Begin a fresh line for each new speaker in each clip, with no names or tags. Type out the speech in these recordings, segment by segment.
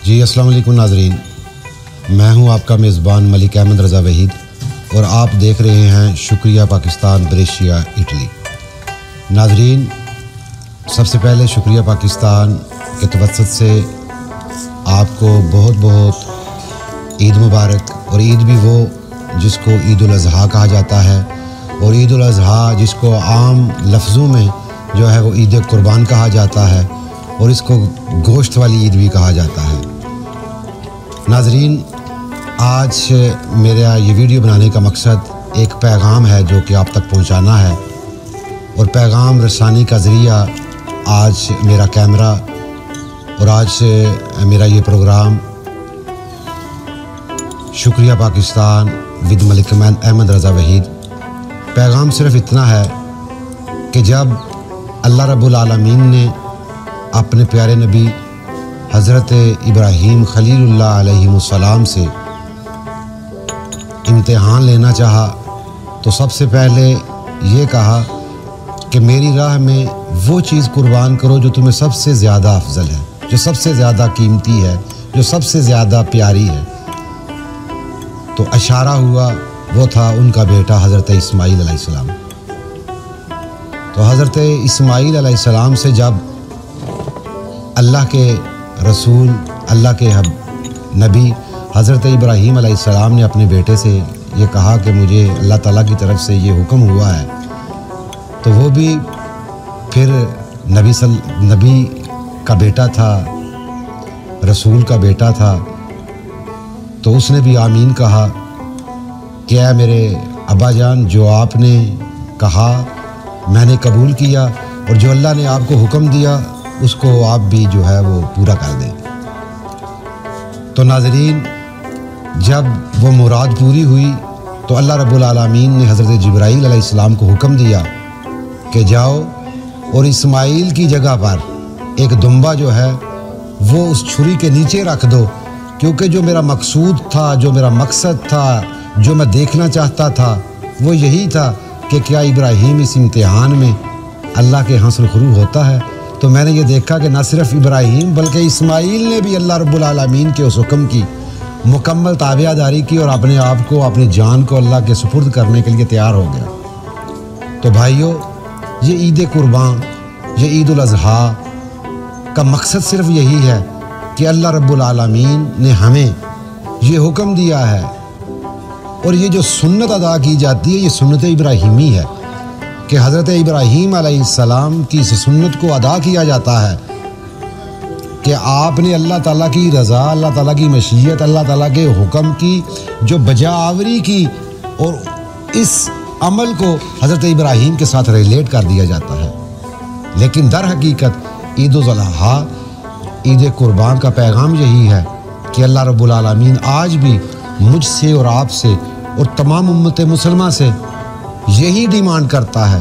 जी अस्सलाम वालेकुम नाज़रीन, मैं हूं आपका मेज़बान मलिक अहमद रज़ा वहीद और आप देख रहे हैं शुक्रिया पाकिस्तान ब्रेशिया इटली। नाज़रीन, सबसे पहले शुक्रिया पाकिस्तान के तवस्सुत से आपको बहुत बहुत ईद मुबारक। और ईद भी वो जिसको ईद उल अज़हा कहा जाता है, और ईद उल अज़हा जिसको आम लफ्ज़ों में जो है वो ईद कुर्बान कहा जाता है, और इसको गोश्त वाली ईद भी कहा जाता है। नाज़रीन, आज मेरा ये वीडियो बनाने का मकसद एक पैगाम है जो कि आप तक पहुंचाना है, और पैगाम रसानी का ज़रिया आज मेरा कैमरा और आज मेरा ये प्रोग्राम शुक्रिया पाकिस्तान विद मलिक अहमद रज़ा वहीद। पैगाम सिर्फ़ इतना है कि जब अल्लाह रब्बुल आलमीन ने अपने प्यारे नबी हज़रत इब्राहीम खलीलुल्लाह अलैहिमुस्सलाम से इम्तिहान लेना चाहा, तो सबसे पहले ये कहा कि मेरी राह में वो चीज़ कुर्बान करो जो तुम्हें सबसे ज़्यादा अफजल है, जो सबसे ज़्यादा कीमती है, जो सबसे ज़्यादा प्यारी है। तो इशारा हुआ वो था उनका बेटा हज़रत इस्माईल अलैहिस्सलाम। तो हज़रत इस्माईल अलैहिस्सलाम से जब अल्लाह के रसूल, अल्लाह के नबी हज़रत इब्राहीम अलैहिस्सलाम ने अपने बेटे से ये कहा कि मुझे अल्लाह ताला की तरफ से ये हुक्म हुआ है, तो वो भी फिर नबी का बेटा था, रसूल का बेटा था, तो उसने भी आमीन कहा कि ऐ मेरे अब्बा जान, जो आपने कहा मैंने कबूल किया, और जो अल्लाह ने आपको हुक्म दिया उसको आप भी जो है वो पूरा कर दें। तो नाज़रीन, जब वो मुराद पूरी हुई तो अल्लाह रब्बुल आलमीन ने हज़रत जिब्राईल अलैहिस्सलाम को हुक्म दिया कि जाओ और इस्माईल की जगह पर एक दुम्बा जो है वो उस छुरी के नीचे रख दो, क्योंकि जो मेरा मकसूद था, जो मेरा मकसद था, जो मैं देखना चाहता था, वो यही था कि क्या इब्राहीम इस इम्तिहान में अल्लाह के यहाँ सुरखरू होता है। तो मैंने ये देखा कि न सिर्फ इब्राहीम बल्कि इस्माईल ने भी अल्लाह रब्बुल आलमीन के उस हुक्म की मुकम्मल ताबियादारी की और अपने आप को, अपनी जान को अल्लाह के सुपुर्द करने के लिए तैयार हो गया। तो भाइयों, ये ईद कुर्बान, ये ईद उल अज़हा का मकसद सिर्फ यही है कि अल्लाह रब्बुल आलमीन ने हमें ये हुक्म दिया है, और ये जो सुन्नत अदा की जाती है ये सुन्नत इब्राहीमी है कि हज़रत इब्राहीम अलैहिस्सलाम की इस सुन्नत को अदा किया जाता है कि आपने अल्लाह ताला की रज़ा, अल्लाह ताला की मशीयत, अल्लाह ताला के हुक्म की जो बजावरी की, और इस अमल को हज़रत इब्राहीम के साथ रिलेट कर दिया जाता है। लेकिन दर हकीकत ईद उल अज़हा, ईद कुर्बान का पैगाम यही है कि अल्लाह रब्बुल आलमीन आज भी मुझसे और आपसे और तमाम उम्मत मुसलमान से यही डिमांड करता है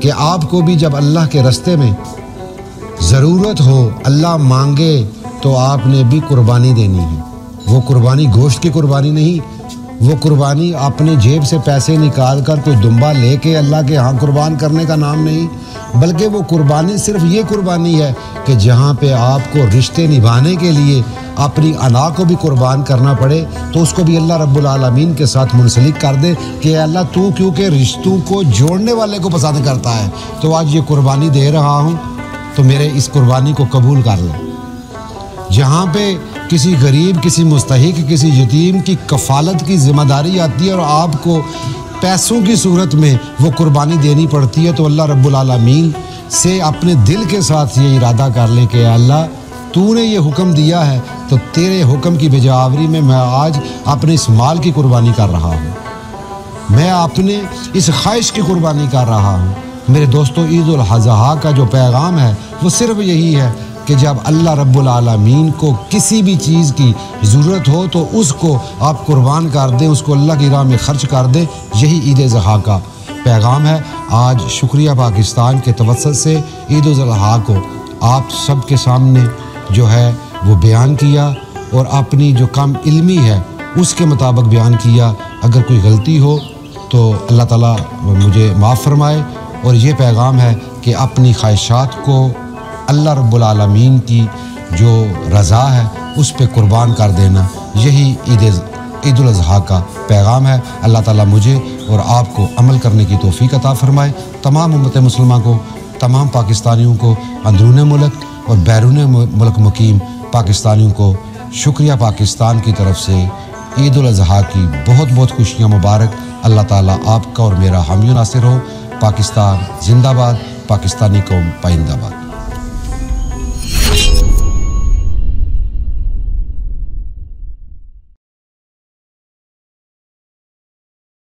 कि आपको भी जब अल्लाह के रास्ते में ज़रूरत हो, अल्लाह मांगे, तो आपने भी कुर्बानी देनी है। वो कुर्बानी गोश्त की कुर्बानी नहीं, वो कुर्बानी अपने जेब से पैसे निकाल कर कोई दुम्बा लेके अल्लाह के यहाँ कुर्बान करने का नाम नहीं, बल्कि वो कुर्बानी सिर्फ ये कुर्बानी है कि जहाँ पे आपको रिश्ते निभाने के लिए अपनी अना को भी कुर्बान करना पड़े, तो उसको भी अल्लाह रब्बुल आलमीन के साथ मुंसलिक कर दे कि अल्लाह तू क्योंकि रिश्तों को जोड़ने वाले को पसंद करता है, तो आज ये कुर्बानी दे रहा हूँ, तो मेरे इस कुर्बानी को कबूल कर ले। जहाँ पे किसी गरीब, किसी मुस्तहिक, किसी यतीम की कफ़ालत की ज़िम्मेदारी आती है और आपको पैसों की सूरत में वो कुर्बानी देनी पड़ती है, तो अल्लाह रब्बुल आलमीन से अपने दिल के साथ ये इरादा कर लें कि अल्लाह तूने ये हुक्म दिया है, तो तेरे हुक्म की बजावरी में मैं आज अपने इस माल की कुर्बानी कर रहा हूँ, मैं अपने इस ख्वाहिश की कुर्बानी कर रहा हूँ। मेरे दोस्तों, ईद उल अज़हा का जो पैगाम है वो सिर्फ यही है कि जब अल्लाह रब्बुल आलमीन को किसी भी चीज़ की ज़रूरत हो तो उसको आप कुर्बान कर दें, उसको अल्लाह की राह में ख़र्च कर दें। यही ईद अज़हा का पैगाम है। आज शुक्रिया पाकिस्तान के तवस्सुत से ईद उल अज़हा को आप सब के सामने जो है वो बयान किया, और अपनी जो कम इल्मी है उसके मुताबिक बयान किया। अगर कोई गलती हो तो अल्लाह ताला मुझे माफ़ फरमाए। और ये पैगाम है कि अपनी ख्वाहिशात को अल्लाह रब्बुल आलमीन की जो रज़ा है उस पे कुर्बान कर देना, यही ईद उल अज़हा का पैगाम है। अल्लाह ताला मुझे और आपको अमल करने की तौफीक अता फरमाए। तमाम उम्मत मुसलमान को, तमाम पाकिस्तानियों को, अंदरून मुल्क और बैरून मुल्क मुकीम पाकिस्तानियों को शुक्रिया पाकिस्तान की तरफ से ईद उल अज़हा की बहुत बहुत खुशियाँ मुबारक। अल्लाह ताला आपका और मेरा हामी नासिर हो। पाकिस्तान जिंदाबाद, पाकिस्तानी कौम पाइंदाबाद।